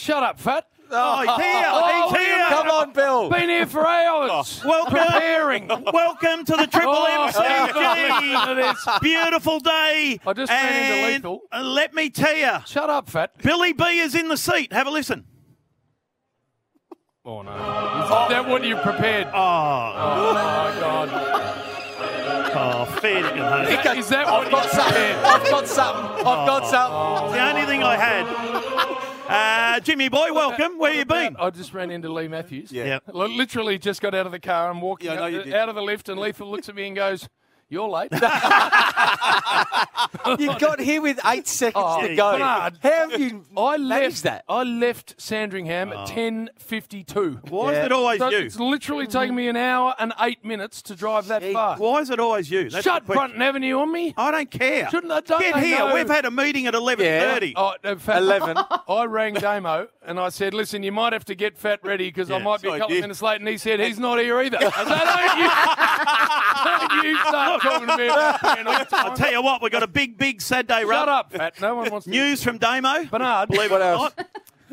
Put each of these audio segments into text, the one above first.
Shut up, Fat. Oh, he's here. He's here. Come on, Bill. Been here for hours. Preparing. Welcome to the Triple MCG. This. Beautiful day. I just ran into Lethal. Let me tell you, Shut up, Fat. Billy B is in the seat. Have a listen. Oh, no. Is that what you prepared? Oh, my God. fair dinkum. Is that what I've got something. I've got something. It's the only thing I had. Jimmy boy, welcome. Where you been? I just ran into Lee Matthews. Yeah. Literally just got out of the car and walking Yeah, I know you did. out of the lift, and Lethal looks at me and goes, "You're late." You got here with 8 seconds to go. Bernard, How have you I managed that? I left Sandringham at 10:52. Why is it always So you? it's literally taken me an hour and 8 minutes to drive that far. Why is it always you? That's Shut the question. Brunton Avenue on me. I don't care. Shouldn't I? Don't Get they here. know? We've had a meeting at 11:30. Oh, in fact, 11. I rang Damo and I said, "Listen, you might have to get Fat ready because I Yeah, might be so a couple I of did. minutes late." And he said, "He's not here either." I said, "Don't you start talking to me about being on time." I'll tell you what, we've got a big Saturday Shut run. up, Fat. No one wants to. News from Damo. Bernard. Believe What it or else? not.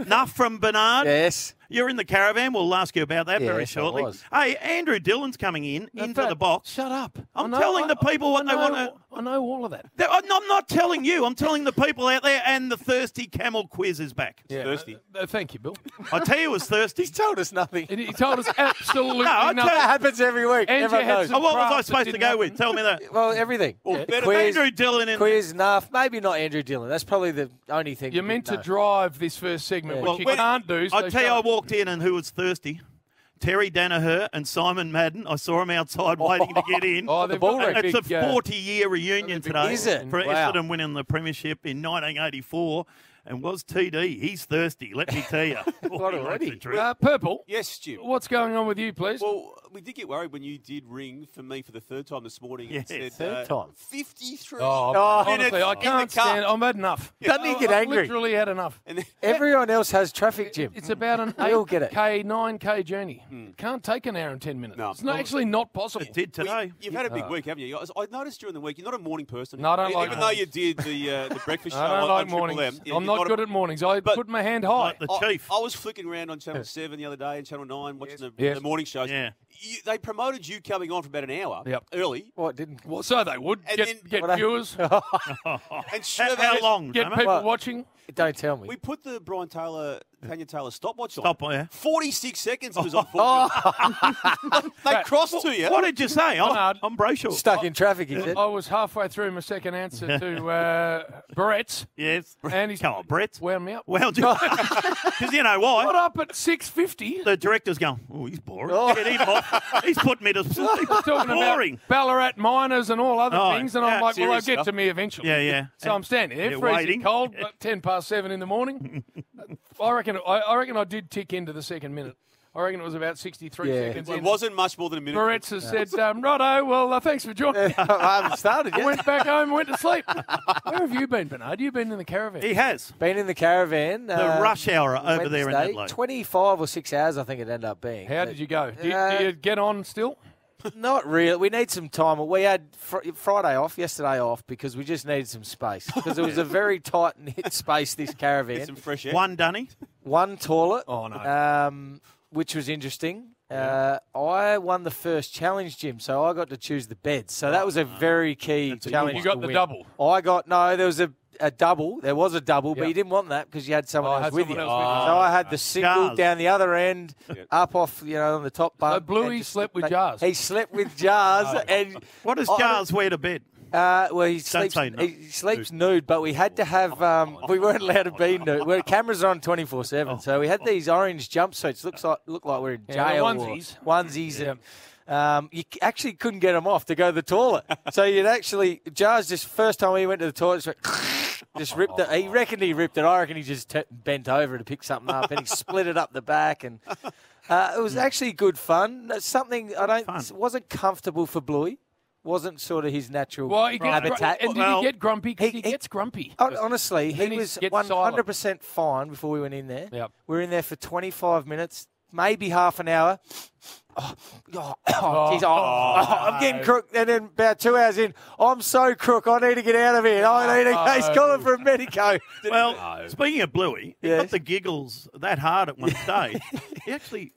Enough from Bernard. Yes. You're in the caravan. We'll ask you about that very Yes, I shortly. was. Hey, Andrew Dillon's coming into Fat, the box. Shut up. I'm telling the people what they want to... I know all of that. I'm not telling you. I'm telling the people out there, and the Thirsty Camel quiz is back. Yeah, thirsty. Thank you, Bill. I tell you it was thirsty. He's told us nothing. He told us absolutely No, I nothing. tell That happens every week. And Everyone you had knows. some- Oh, what was I Craft that supposed to didn't go happen. with? Tell me that. Well, everything. Andrew Dillon in... Quiz, enough. Maybe not Andrew Dillon. That's probably the only thing. You're you meant to know. drive this first segment, Yeah. which you Well, can't do. So I tell you, shut I up. walked in and who was thirsty? Terry Danaher and Simon Madden. I saw them outside waiting to get in. Oh, they've got that It's a big, 40-year reunion big- today. Is it? For Wow. Essendon winning the premiership in 1984. And was TD. He's thirsty, let me tell you. What already? Purple. Yes, Jim. What's going on with you, please? Well, we did get worried when you did ring for me for the third time this morning. Yes. And said, Third time? 53. Honestly, minutes I in can't the car. stand. I've had enough. Doesn't he get I've angry? literally had enough. And then, Everyone else has traffic, Jim. It's about an We all get it. 8K, 9K journey. Can't take an hour and 10 minutes. No. It's not, actually not possible. It did today. you've had a big week, haven't you? I noticed during the week you're not a morning person. No, I don't like Even though you did the breakfast show I don't on like Triple mornings. M. Yeah, I'm you're not good at mornings. I but- put my hand high. Like the chief. I was flicking around on Channel 7 the other day and Channel 9 watching Yes. the morning shows. Yeah. They promoted you coming on for about an hour Yep. early. What didn't? Well, so they would And get, then- get Well, viewers, And How long? get Damo? people What? watching. Don't tell me. We put the Brian Taylor, Tanya Taylor stopwatch on. Stop, yeah. 46 seconds it was on. They crossed to you. What did you say? Bernard. I'm Brayshaw. Stuck in traffic, he said. I was halfway through my second answer to Barrett's, Yes. and he's Come on, Brett. wound me up. Well, because you know Got why? up at 6:50. The director's going, oh, he's boring. Get him off. He's putting me to sleep. Talking Boring. about Ballarat miners and all other Oh, things, and I'm yeah, like, well, they'll serious get stuff. to me eventually. Yeah, yeah. So I'm standing there, You're freezing waiting. cold, at 7:10 in the morning. I reckon I did tick into the second minute. I reckon it was about 63 Yeah. seconds It in. wasn't much more than a minute. Barrett's said, Righto, well, thanks for joining. I haven't started I yet. went back home and went to sleep. Where have you been, Bernard? You've been in the caravan. He has. Been in the caravan. The rush hour over there in Wednesday, Adelaide. 25 or 6 hours, I think it ended up being. How did you go? Do you get on still? Not really. We need some time. We had Friday off, yesterday off, because we just needed some space. Because it was a very tight-knit space, this Get caravan. some fresh air. One Dunny. One toilet. Oh, no. Which was interesting. I won the first challenge, Jim, so I got to choose the beds. So that was a very key challenge. You got to the win. double. There was a double. There was a double, but Yep. you didn't want that because you had someone Oh, I else had with you. someone else with you. So I had the single Jars. down the other end, up off, on the top bunk. Bluey and just slept with Jars. He slept with Jars, and What does I- Jars wear to bed? well, he sleeps. say no. He sleeps nude, but we had to have. We weren't allowed to be nude. Cameras are on 24/7, so we had these orange jumpsuits. Look like we're in Yeah, jail. the onesies. Onesies, and you actually couldn't get them off to go to the toilet. So you'd actually Jars just first time he went to the toilet, just ripped it. He reckoned he ripped it. I reckon he just bent over to pick something up, and he split it up the back. And it was actually good fun. Something wasn't comfortable for Bluey. Wasn't sort of his natural Well, he gets habitat. and did he get grumpy? 'Cause he he- gets grumpy. Honestly, Then he he was gets 100% fine before we went in there. Yep. We were in there for 25 minutes. maybe half an hour. I'm getting crook. And then about 2 hours in, I'm so crook, I need to get out of here. He's calling for a medico. Well, speaking of Bluey, he got the giggles that hard at one stage. He actually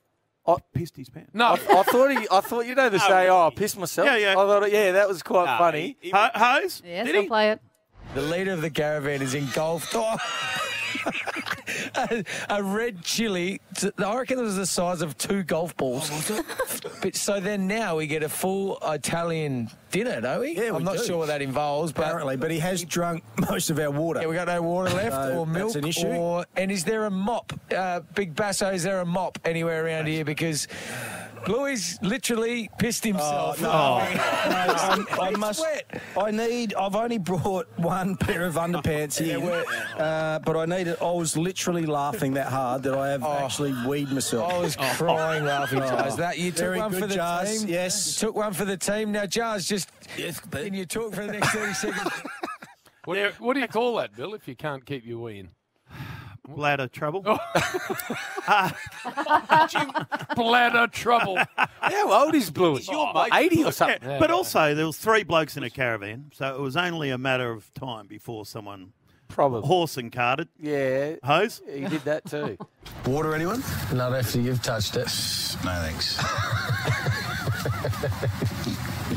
pissed his pants. No. I thought you know the say, I pissed myself. Yeah. I thought, that was quite funny. Hose? Yes, Did we'll he? play it. The leader of the caravan is engulfed. A red chili. I reckon it was the size of 2 golf balls. But so then now we get a full Italian dinner, don't we? Yeah, I'm not sure what that involves, Apparently, but he has drunk most of our water. Yeah, we got no water left or milk. That's an issue. And is there a mop? Big Basso, is there a mop anywhere around here? Because Bluey's literally pissed himself. I've only brought one pair of underpants here, but I was literally laughing that hard that I have actually weed myself. I was crying laughing, Jars. That you took Very one good, for the Jars. team. Yes. You took one for the team. Now, Jars, can you talk for the next 30 seconds? What do you call that, Bill, if you can't keep your wee in? Bladder trouble. Bladder trouble. How old is Bluey? your mate. 80 or something. Yeah. But also, there was 3 blokes in a caravan, so it was only a matter of time before someone Probably. horse and carted. Yeah, Hose? he did that too. Water, anyone? Not after you've touched it. No, thanks.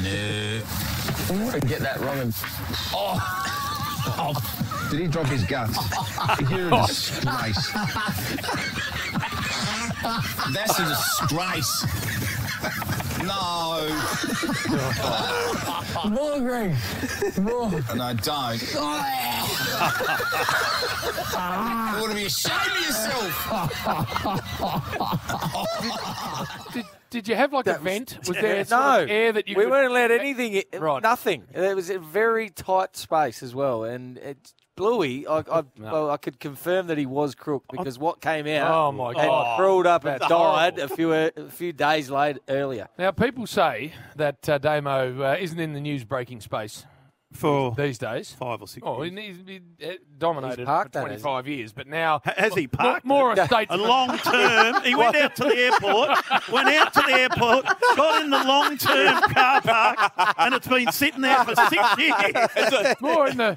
No. I want to get that wrong. Did he drop his guts? You're a disgrace. That's a disgrace. No. More, Greg. More. And I don't. You ought to be ashamed of yourself. Did you have like a vent? Was there No, sort of air that you we could... weren't allowed anything. Right. Nothing. It was a very tight space as well. And Bluey, I could confirm that he was crook because what came out Oh, my and God. crawled up and That's died a few days earlier. Now, people say that Damo isn't in the news-breaking space For these days. 5 or 6 Oh, years. he's dominated He's for parked that, hasn't 25 years, but now... Has he parked More it? estates... A long term. He went out to the airport, got in the long term car park, and it's been sitting there for 6 years. More in the...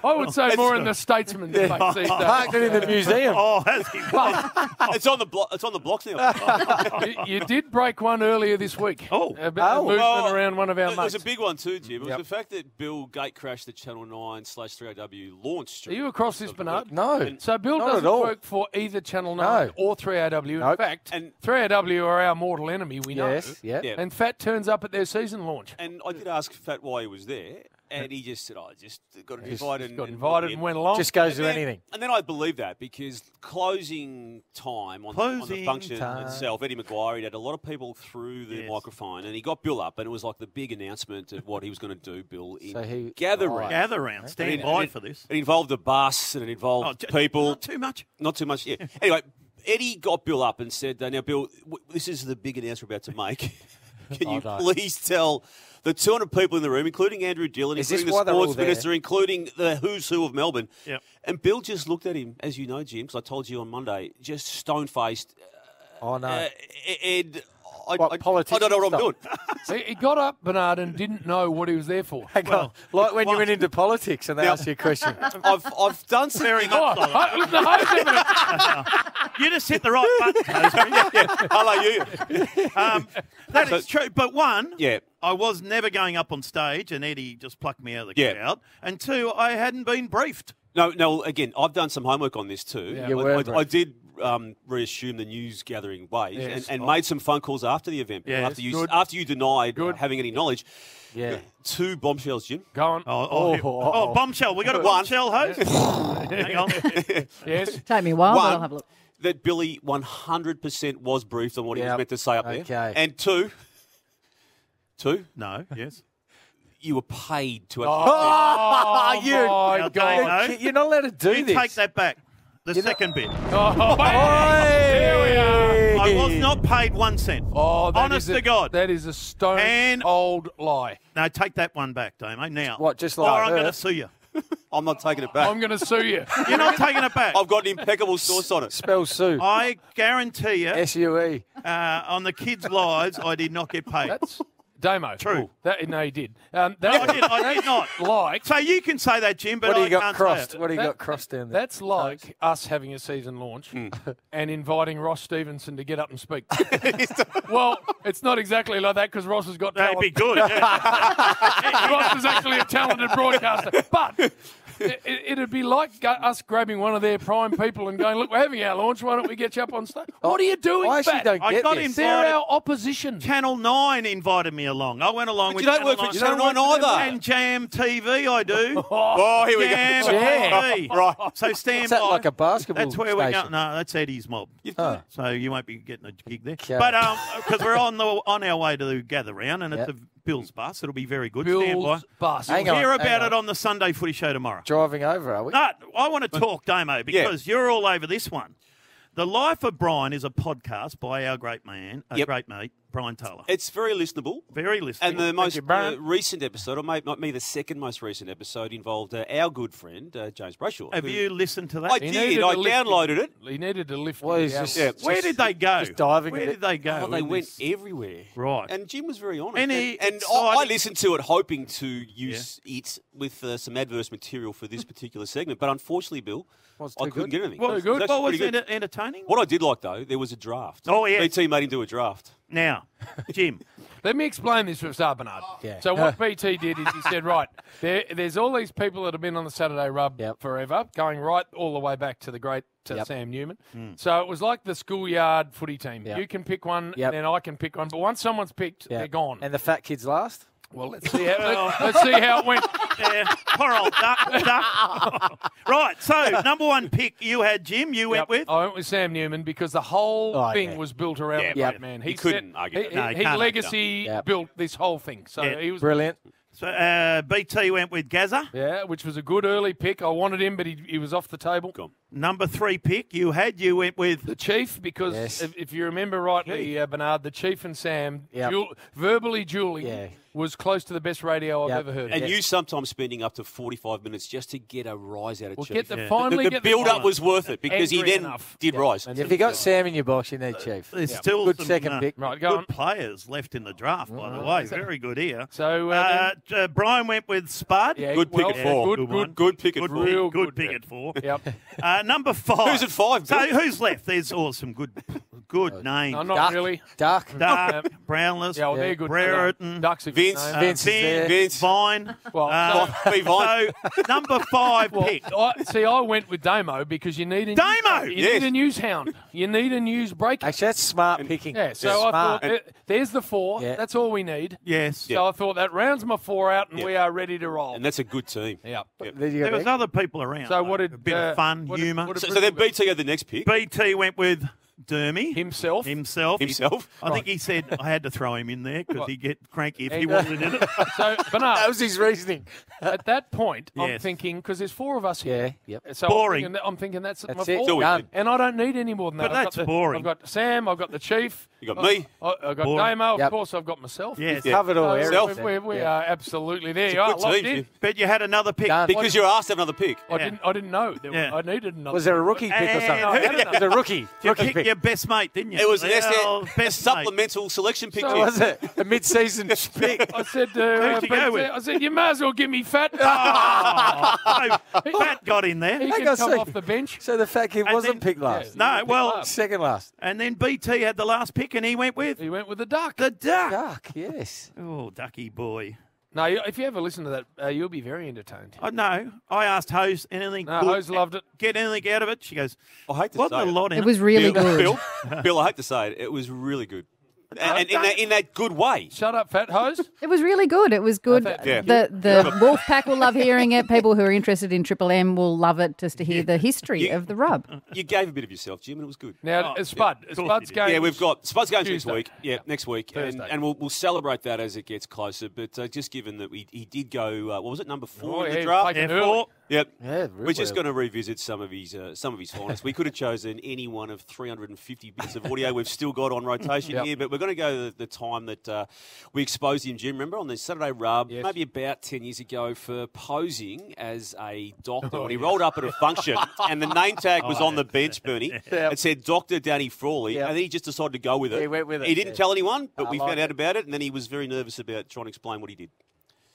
I would say more in the statesman space these days. Parked it in the museum. Oh, has he? It's on the block. It's on the blocks now. You did break one earlier this week. Oh. About a movement around one of our There was mates. a big one too, Jim. It was Yep. the fact that Bill gate crashed the Channel 9/3AW launch. Are you across this, Bernard? No. So Bill Not at doesn't all. work for either Channel 9 No. or 3AW. In Nope. fact, And- 3AW are our mortal enemy, we know. Yes, yeah. Yeah. And Fat turns up at their season launch. And I did ask Fat why he was there, and he just said, "I just got invited." Got invited and went along. Just goes to anything. And then I believe that because closing time on the Closing function time. itself, Eddie Maguire, he had a lot of people through the Yes. microphone, and he got Bill up, and it was like the big announcement of what he was going to do, Bill, in So he- Gather Right. Round. Gather round. Stand by for this. It involved a bus, and it involved people. Not too much. Not too much, yeah. Anyway, Eddie got Bill up and said, now, Bill, this is the big announcement we're about to make. Can you please tell the 200 people in the room, including Andrew Dillon, Is this including why the they're all sports there? minister, including the who's who of Melbourne. Yep. And Bill just looked at him, as you know, Jim, because I told you on Monday, just stone-faced. Oh, no. Ed, I politician don't know what I'm doing. He got up, Bernard, and didn't know what he was there for. Hang on. Like when you went into politics and they asked you a question. I've done some Very much like that. The host evidence. You just hit the right button, Hosey. Hello, you. That is true. But one, Yeah. I was never going up on stage, and Eddie just plucked me out of the Yeah. crowd. And 2, I hadn't been briefed. No. Again, I've done some homework on this too. Yeah. You were I did reassume the news gathering ways Yes. and made some phone calls after the event. Yes. After you denied Good. having any knowledge. Yeah. 2 bombshells, Jim. Go on. Oh, bombshell. We got a bombshell, Hose? Hang on. Yes. Take me a while, but One, I'll have a look. that Billy 100% was briefed on what he was Yep. meant to say up there. Okay. And two, No, yes. you were paid to. Oh, you- my Now, God. Damo, You're not allowed to do you this. take that back. The second bit. Oh, there we are. I was not paid 1 cent. Oh, that Honest is to God. That is a stone And- old lie. No, take that one back, Damo. Now. What, just Or like I'm her? going to sue you. I'm not taking it back. I'm going to sue you. You're not taking it back. I've got an impeccable source on it. Spell Sue. I guarantee you, S-U-E. on the kids' lives, I did not get paid. That's Damo. True. No, he did. I did not. Like, So you can say that, Jim, but What do I you got can't crossed? say it. What do you got crossed down there? that's like us having a season launch and inviting Ross Stevenson to get up and speak. Well, it's not exactly like that because Ross has got That'd talent. be good. Yeah. Ross is actually a talented broadcaster. But it'd be like us grabbing one of their prime people and going, look, we're having our launch. Why don't we get you up on stage? What are you doing, I actually Fat? don't I get got this. him. They're our opposition. Channel 9 invited me along. I went along with You don't work for Channel Channel 9 either. And Jam TV, I do. Oh, here we go. Jam Jam. TV. Right. So stand Is that by. like a basketball That's where we're station? going. No, that's Eddie's mob. Oh. So you won't be getting a gig there. Okay. But because we're on our way to the gather round, and it's a Bill's bus. It'll be very good. Stand by. Bill's bus. Hang We'll on, hear hang about on. it on the Sunday Footy Show tomorrow. Driving over, are we? No, I want to talk, Damo, because you're all over this one. The Life of Brian is a podcast by our great man, great mate, Brian Taylor. It's very listenable. Very listenable. And the most you, Brian. recent episode, or might be the second most recent episode, involved our good friend, James Brayshaw. Have you listened to that? I He did. needed I to lift downloaded it. He needed to lift What it is out. this? Yeah. Where did they go? Just diving Where in it? did they go? Oh, they in went this? everywhere. Right. And Jim was very honest. Any And I exciting- listened to it hoping to use it with some adverse material for this particular segment. But unfortunately, Bill, Was I too couldn't good? get anything. What It was was good? actually What was pretty good. entertaining? What I did like, though, there was a draft. Oh, yeah. BT made him do a draft. Now, Jim. Let me explain this for Star Bernard. Yeah. So what BT did is he said, right, there's all these people that have been on the Saturday Rub Yep. forever, going right all the way back to the great Yep. Sam Newman. So it was like the schoolyard footy team. Yep. You can pick one, Yep. and then I can pick one. But once someone's picked, Yeah. they're gone. And the fat kids last? Well, let's see how it went. Yeah, poor old duck. Right, so number one pick you had, Jim. You went Yep. with? I went with Sam Newman because the whole Oh, thing yeah. was built around Yeah, the yep. great man. You couldn't argue that. No, you His can't legacy Yep. built this whole thing. So Yeah. he was Brilliant. So BT went with Gaza. Yeah, which was a good early pick. I wanted him, but he was off the table. Gone. Number three pick you went with The Chief, because Yes. if you remember rightly, Bernard, the Chief and Sam, Yep. verbally dueling, Yeah. was close to the best radio I've Yep. ever heard. And Yeah. you sometimes spending up to 45 minutes just to get a rise out of Well, Chief. get the Yeah. finally the get build-up the was worth it because he Angry then enough. did rise. And If you got Sam in your box, you need Chief. there's still Good some, second pick. Right, go good on. players left in the draft, by the way. Very good here. So Brian went with Spud. yeah, Good pick well, at four. Good, one. good. Good pick at Good four. pick, Real good good pick pick. at four. Yep. Number five. Who's at five, So Bill? who's left? There's some good names. No, not Duck. really. Duck. Duck, Brownless, Yeah, well, they're good. Brereton, Ducks if Vince. you know. Vince is there. Vince. Vine. Well, Be Vine. So number five pick. I went with Damo because you need a Damo! You Yes. need a news hound. You need a news breaker. Actually, that's smart picking. Yeah, so I Smart. thought there's the four. Yeah. That's all we need. Yes. So I thought that rounds my four out, and we are ready to roll. And that's a good team. yeah. There you There go. was other people around. So though. what did a bit of fun, what did- humour. what did So then BT had the next pick. BT went with Dermy himself? himself. Himself? I think he said I had to throw him in there because he'd get cranky if he He- wasn't in it. So Bernard, That was his reasoning. at that point, I'm Yes. thinking because there's four of us here. Yeah, yep. So Boring. I'm thinking that's my That's it. four. Done. And I don't need any more than that. But I've that's got boring. I've got Sam. I've got the Chief. You got me. I've got Boring. Damo. Of Yep. course, I've got myself. Yes. Covered all So areas. we are absolutely there. It's You a are good locked team, in. Jim. But you had another pick. Done. Because you're asked to have another pick. I didn't know. Yeah. I needed another. Was there a rookie pick or something? And- It was a rookie. You Rookie picked pick. your best mate, didn't you? It was an Well, a best mate. supplemental selection pick. So Jim. Was it a mid-season pick? I said, Who'd you go with? I said, you may as well give me Fat. Oh, Pat got in there. He Hang can on, come see. off the bench. So the fat kid And wasn't then- picked last. No, well, Second last. and then BT had the last pick, and he went with He went with the Duck. the Duck. Duck, yes. Oh, Ducky boy. No, if you ever listen to that, you'll be very entertained. I know. I asked Hose anything. No, good, Hose loved it. Get anything out of it? She goes, I hate to wasn't say a lot in It was really good. Bill, I hate to say it, it was really good. And in that good way. Shut up, Fat Hose. It was really good. It was good. Yeah. The Wolf Pack will love hearing it. People who are interested in Triple M will love it just to hear the history of the rub. You gave a bit of yourself, Jim, and it was good. Now, Spud. course Spud's he did. game. Yeah, we've got Spud's games Tuesday. next week. Yeah, next week, Thursday. and we'll celebrate that as it gets closer. But just given that he did go, what was it, number 4 Oh, in the yeah, draft? taken Yeah, early. four. Yep. Yeah, We're just going to revisit some of his finest. We could have chosen any one of 350 bits of audio we've still got on rotation here, but we're going to go the time that we exposed him, Jim, remember, on the Saturday Rub, maybe about 10 years ago, for posing as a doctor. When he rolled up at a function and the name tag was on the bench, Bernie, it said Dr. Danny Frawley, and then he just decided to go with it. He went with it. He didn't tell anyone, but we found out about it, and then he was very nervous about trying to explain what he did.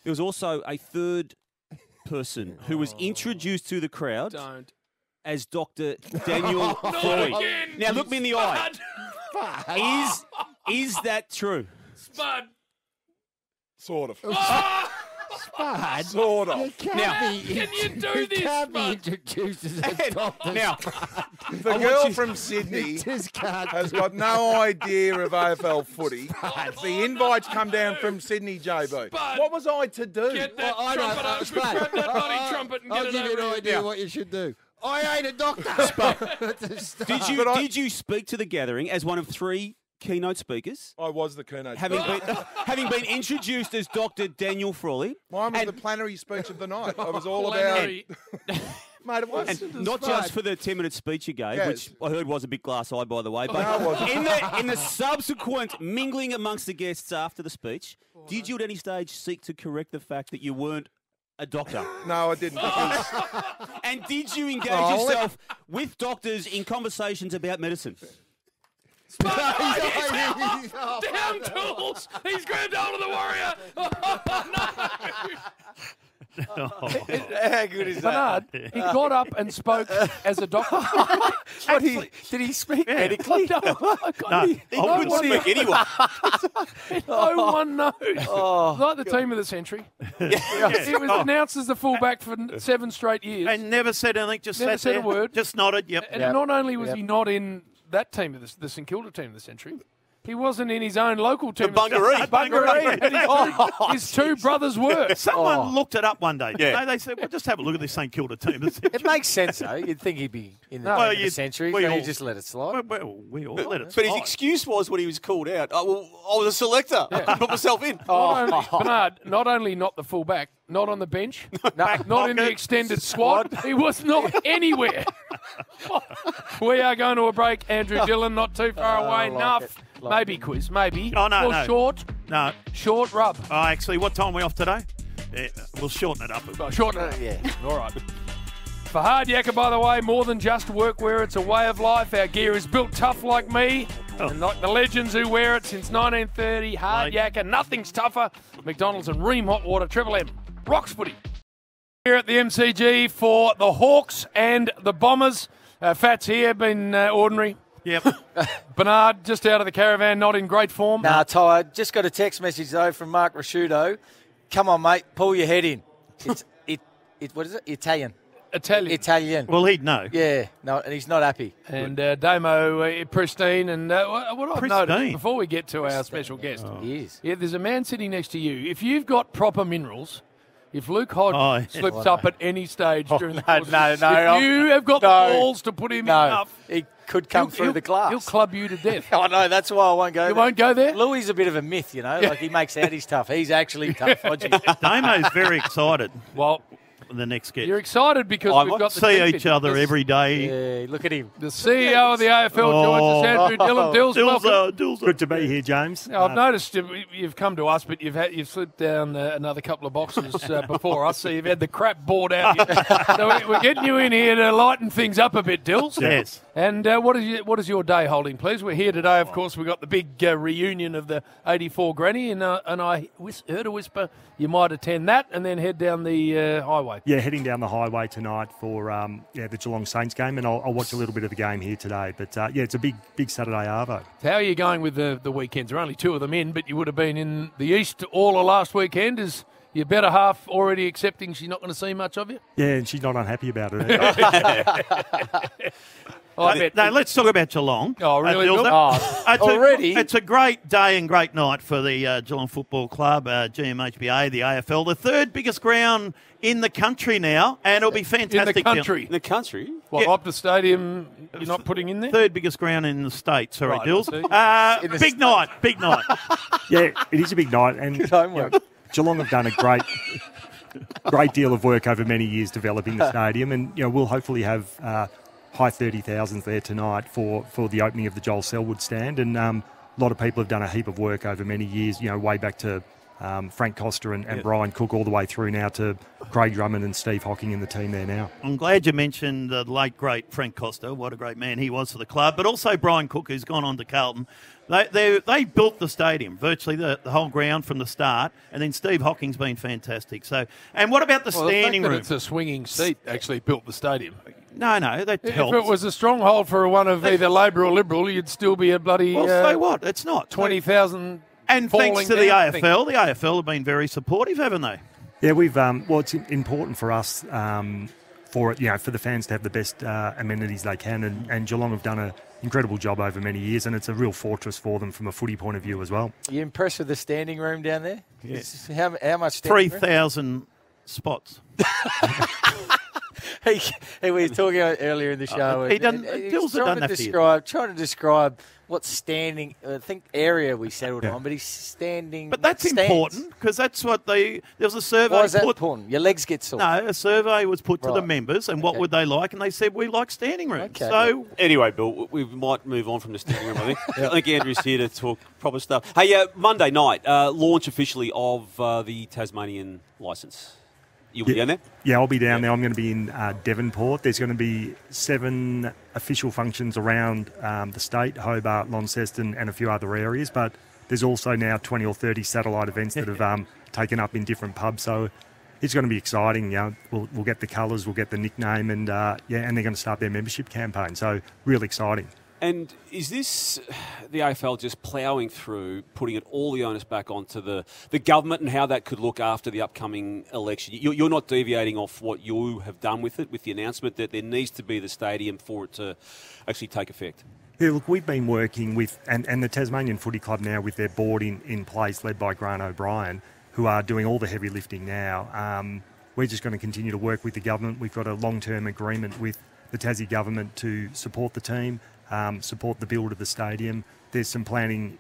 There was also a third person who was introduced to the crowd as Dr. Daniel Frawley. Now look me in the eye. Is that true? Spud. Sort of. Spud. Sort of. Can you do this, Can't be Spud? introduced as a doctor. Now, The girl from Sydney has got no idea of AFL footy. The invites come down from Sydney, JB. Spud. What was I to do? Get that I know. trumpet up. Spud. Grab that bloody trumpet and I'll get give it you over an here. idea what you should do. I ain't a doctor. did you speak to the gathering as one of 3 keynote speakers, I was the keynote. having been introduced as Dr. Daniel Frawley? Mine was the plenary speech of the night. I was all about... Plenary. Mate, it was. And not just for the 10-minute speech you gave, Yes. which I heard was a bit glass-eyed, by the way, but No, it wasn't. in the subsequent mingling amongst the guests after the speech, did you at any stage seek to correct the fact that you weren't a doctor? No, I didn't. Because And did you engage Oh, yourself with doctors in conversations about medicine? Down tools. He's grabbed hold of the warrior. How good is that? Bernard, he got up and spoke as a doctor. Did he speak medically? No, He couldn't speak anyway. no one knows. Like the team of the century. He was announced as the fullback for 7 straight years. And never said anything, just Never sat said a there, word. just nodded, yep. And not only was he not in that team of the St Kilda team of the century, he wasn't in his own local team. The Bungaree. Bungaree. And his two brothers were. Someone looked it up one day. Yeah. Yeah. They said, well, just have a look at this St Kilda team. It makes sense, though. You'd think he'd be in the, No, team of the you'd- century, we so all- you just let it slide. we all let it But his slide. excuse was when he was called out, I was a selector. I couldn't put myself in. Bernard, not only not the fullback, not on the bench, not in the extended squad, he was not anywhere. We are going to a break. Andrew Dillon, not too far away. Enough. Maybe quiz, maybe. Oh, no, Or no. short. No. Short rub. Oh, actually, what time are we off today? Yeah, we'll shorten it up. Short. Yeah. All right. For Hard Yakka, by the way, more than just workwear, it's a way of life. Our gear is built tough like me, and like the legends who wear it since 1930. Hard Yakka, nothing's tougher. McDonald's and Ream Hot Water, Triple M, Rocks Footy. Here at the MCG for the Hawks and the Bombers. Fats here, been ordinary. Yep. Bernard, just out of the caravan, not in great form. Nah, Ty, just got a text message, though, from Mark Rasciuto. Come on, mate, pull your head in. It's what is it? Italian. Italian. Well, he'd know. Yeah, no, and he's not happy. And Damo, pristine. And what I've noticed, Pristine? before we get to our special guest, He is. yeah, there's a man sitting next to you. If you've got proper minerals, if Luke Hodge slips up at any stage during the course, no, if you have got the balls to put him in enough, he could come through the glass. He'll club you to death. I know, that's why I won't go You there. won't go there? Louis is a bit of a myth, you know. Like, he makes out he's tough. He's actually tough, Hodgie. Damo's very excited. Well, The next guest. you're excited because we've got the see team each other every day. Yeah, look at him. The CEO of the AFL joins us, Andrew Dillon. Dills, welcome. Good to be here, James. Now, I've noticed you've come to us, but you've slipped down another couple of boxes before us, so you've had the crap board out. So we're getting you in here to lighten things up a bit, Dills. Yes. And what is your day holding, please? We're here today, of course. We've got the big reunion of the 84 Granny, and I heard a whisper you might attend that and then head down the highway. Yeah, heading down the highway tonight for the Geelong Saints game, and I'll watch a little bit of the game here today. But it's a big Saturday arvo. How are you going with the weekends? There are only 2 of them in, but you would have been in the East all of last weekend. Is your better half already accepting she's not going to see much of you? Yeah, and she's not unhappy about it. No, let's talk about Geelong. Oh, really? Already? It's a great day and great night for the Geelong Football Club, GMHBA, the AFL, the third biggest ground in the country now, and it'll be fantastic. In the country? In the country? What, Optus Stadium you're not putting in there? Third biggest ground in the state, sorry, Right, Dills. I see. Big night, big night. Yeah, it is a big night, and Good homework. Geelong have done a great deal of work over many years developing the stadium, and we'll hopefully have high 30,000s there tonight for the opening of the Joel Selwood stand, and a lot of people have done a heap of work over many years, way back to Frank Costa and Brian Cook, all the way through now to Craig Drummond and Steve Hocking in the team there now. I'm glad you mentioned the late, great Frank Costa. What a great man he was for the club. But also Brian Cook, who's gone on to Carlton. They built the stadium, virtually the whole ground from the start, and then Steve Hocking's been fantastic. So, and what about the standing room? It's a swinging seat actually built the stadium. No, that helps. If it was a stronghold for one of either Labor or Liberal, you'd still be a bloody... Well, so what? It's not. 20,000... And thanks to the AFL, the AFL have been very supportive, haven't they? Yeah, we've. It's important for us for the fans to have the best amenities they can, and Geelong have done an incredible job over many years, and it's a real fortress for them from a footy point of view as well. Are you impressed with the standing room down there? Yes. How much? 3,000 spots. He was talking about earlier in the show. He was trying to describe what standing, area we settled on, but he's standing. But that's important because that's what there was a survey. Why is that important? Your legs get sore. No, a survey was put to the members, and what would they like, and they said we like standing rooms. Okay. So anyway, Bill, we might move on from the standing room. I think. I think Andrew's here to talk proper stuff. Hey, Monday night launch officially of the Tasmanian licence. You'll be down there? Yeah, I'll be down there. I'm going to be in Devonport. There's going to be 7 official functions around the state, Hobart, Launceston and a few other areas, but there's also now 20 or 30 satellite events that have taken up in different pubs, so it's going to be exciting. We'll get the colours, we'll get the nickname, and and they're going to start their membership campaign, so real exciting. And is this the AFL just ploughing through, putting all the onus back onto the government and how that could look after the upcoming election? You're not deviating off what you have done with it, with the announcement that there needs to be the stadium for it to actually take effect? Yeah, look, we've been working with, and the Tasmanian Footy Club now with their board in place, led by Grant O'Brien, who are doing all the heavy lifting now. We're just going to continue to work with the government. We've got a long-term agreement with the Tassie government to support the team, support the build of the stadium. There's some planning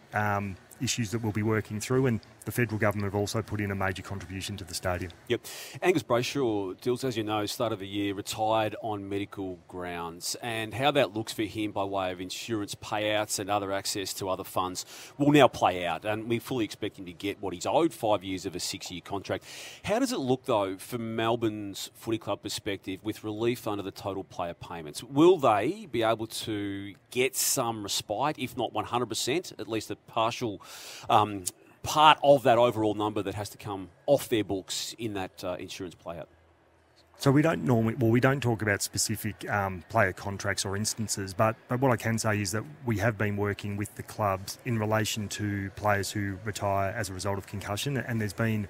issues that we'll be working through, and the federal government have also put in a major contribution to the stadium. Yep. Angus Brayshaw, Dills, as you know, start of the year, retired on medical grounds, and how that looks for him by way of insurance payouts and other access to other funds will now play out, and we fully expect him to get what he's owed, 5 years of a 6-year contract. How does it look, though, from Melbourne's footy club perspective with relief under the total player payments? Will they be able to get some respite, if not 100%, at least a partial part of that overall number that has to come off their books in that insurance playout? So we don't talk about specific player contracts or instances, but what I can say is that we have been working with the clubs in relation to players who retire as a result of concussion, and there's been,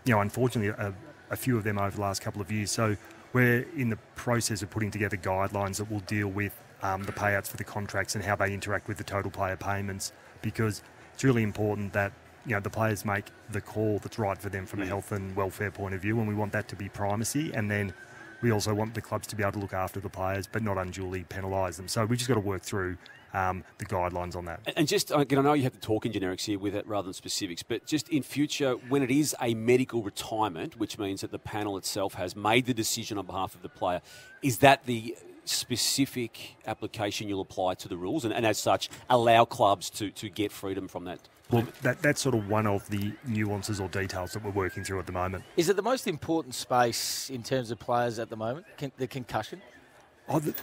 unfortunately, a few of them over the last couple of years. So we're in the process of putting together guidelines that will deal with the payouts for the contracts and how they interact with the total player payments, because it's really important that the players make the call that's right for them from a health and welfare point of view, and we want that to be primacy. And then we also want the clubs to be able to look after the players but not unduly penalise them. So we just got to work through the guidelines on that. And just, again, I know you have to talk in generics here with it rather than specifics, but just in future, when it is a medical retirement, which means that the panel itself has made the decision on behalf of the player, is that the specific application you'll apply to the rules and as such allow clubs to get freedom from that? Well, that's sort of one of the nuances or details that we're working through at the moment. Is it the most important space in terms of players at the moment, the concussion?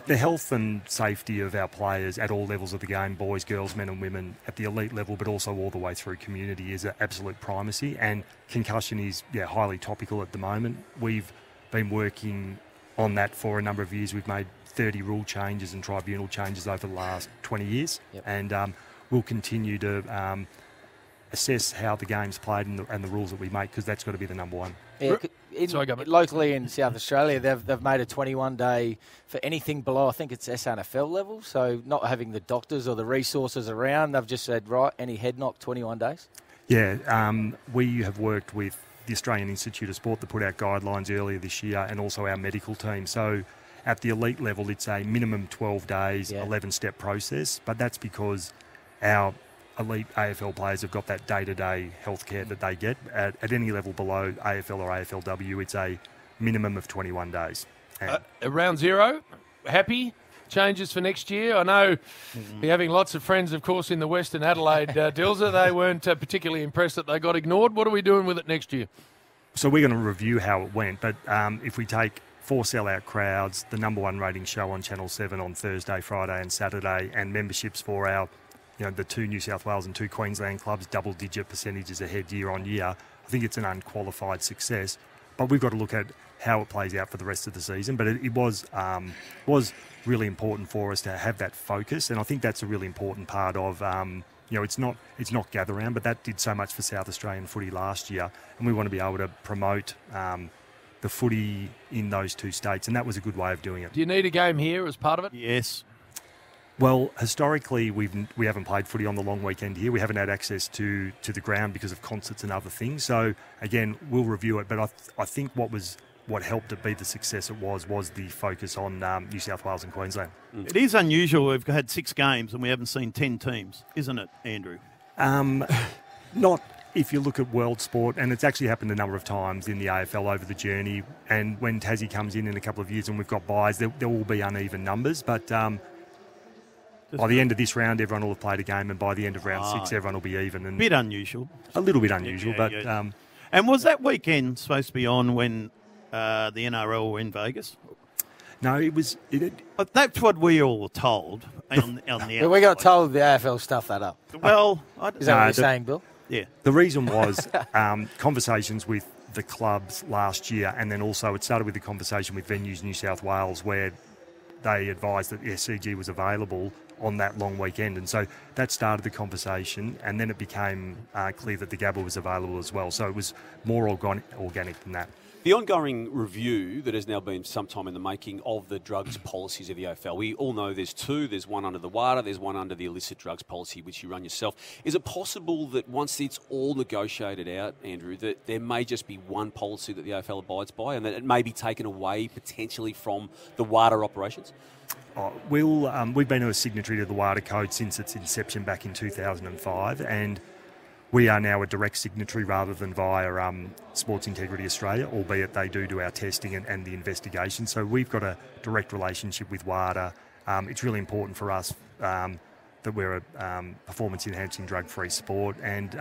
The health and safety of our players at all levels of the game, boys, girls, men and women, at the elite level, but also all the way through community, is an absolute primacy. And concussion is highly topical at the moment. We've been working on that for a number of years. We've made 30 rule changes and tribunal changes over the last 20 years. Yep. And we'll continue to assess how the game's played and the rules that we make, because that's got to be the number one. Yeah, locally in South Australia, they've made a 21-day for anything below, I think it's SNFL level, so not having the doctors or the resources around, they've just said, right, any head knock, 21 days? Yeah, we have worked with the Australian Institute of Sport that put out guidelines earlier this year, and also our medical team. So at the elite level, it's a minimum 12 days, 11-step process, but that's because our elite AFL players have got that day-to-day healthcare that they get. At any level below AFL or AFLW, it's a minimum of 21 days. Round zero, happy? Changes for next year? I know you're having lots of friends, of course, in the Western Adelaide, Dilser. They weren't particularly impressed that they got ignored. What are we doing with it next year? So we're going to review how it went, but if we take 4 sellout crowds, the number 1 rating show on Channel 7 on Thursday, Friday and Saturday, and memberships for our, the 2 New South Wales and 2 Queensland clubs, double-digit percentages ahead year on year, I think it's an unqualified success. But we've got to look at how it plays out for the rest of the season. But it was really important for us to have that focus, and I think that's a really important part of. It's not gather round, but that did so much for South Australian footy last year, and we want to be able to promote the footy in those 2 states, and that was a good way of doing it. Do you need a game here as part of it? Yes. Well, historically, we haven't played footy on the long weekend here. We haven't had access to the ground because of concerts and other things. So again, we'll review it. But I think what helped it be the success it was the focus on New South Wales and Queensland. It is unusual. We've had 6 games and we haven't seen 10 teams, isn't it, Andrew? Not if you look at world sport, and it's actually happened a number of times in the AFL over the journey. And when Tassie comes in a couple of years and we've got buys, there will be uneven numbers. But by the end of this round, everyone will have played a game, and by the end of round 6, everyone will be even. And bit unusual. A little bit unusual, but... and was that weekend supposed to be on when the NRL were in Vegas? No, it was... That's what we all were told. On the we got told the AFL stuffed that up. Well... Is that what you're saying, Bill? Yeah. The reason was conversations with the clubs last year, and then also it started with the conversation with Venues New South Wales, where they advised that SCG was available on that long weekend, and so that started the conversation, and then it became clear that the Gabba was available as well. So it was more organic than that. The ongoing review that has now been some time in the making of the drugs policies of the AFL. We all know there's 2. There's one under the WADA, there's one under the illicit drugs policy, which you run yourself. Is it possible that once it's all negotiated out, Andrew, that there may just be one policy that the AFL abides by, and that it may be taken away potentially from the WADA operations? We've been a signatory to the WADA Code since its inception back in 2005, and we are now a direct signatory rather than via Sports Integrity Australia, albeit they do our testing and the investigation. So we've got a direct relationship with WADA. It's really important for us that we're a performance-enhancing drug-free sport, and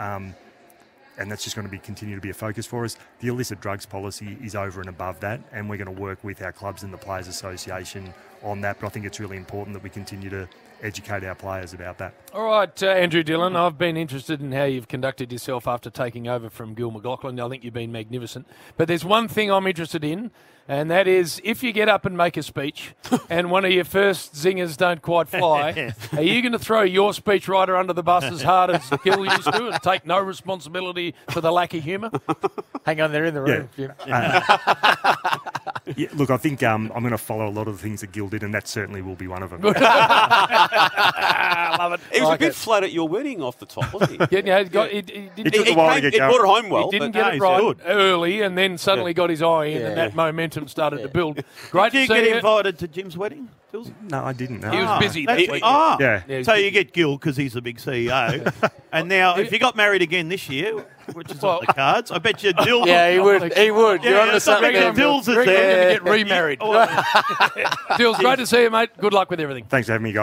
that's just going to continue to be a focus for us. The illicit drugs policy is over and above that, and we're going to work with our clubs and the Players Association on that. But I think it's really important that we continue to educate our players about that. All right, Andrew Dillon, I've been interested in how you've conducted yourself after taking over from Gil McLachlan. I think you've been magnificent. But there's one thing I'm interested in, and that is if you get up and make a speech and one of your first zingers don't quite fly, are you going to throw your speechwriter under the bus as hard as Gil used to and take no responsibility for the lack of humour? Hang on, they're in the room. Yeah, look, I think I'm going to follow a lot of the things that Gil did, and that certainly will be one of them. I love it. He was a bit flat at your wedding off the top, wasn't he? Yeah, it took a while to get going. He brought it home well. He didn't get it right early, and then suddenly got his eye in, and that momentum started to build. Great Did to you see get invited to Jim's wedding? No, I didn't. No. He was busy that week. Yeah. So you get Gil because he's a big CEO. And now, if you got married again this year, which is on the cards, I bet you Dill... Yeah, he would. He would. You're onto something there. Dill's is We're going there. to get remarried. Dill's great to see you, mate. Good luck with everything. Thanks for having me, guys.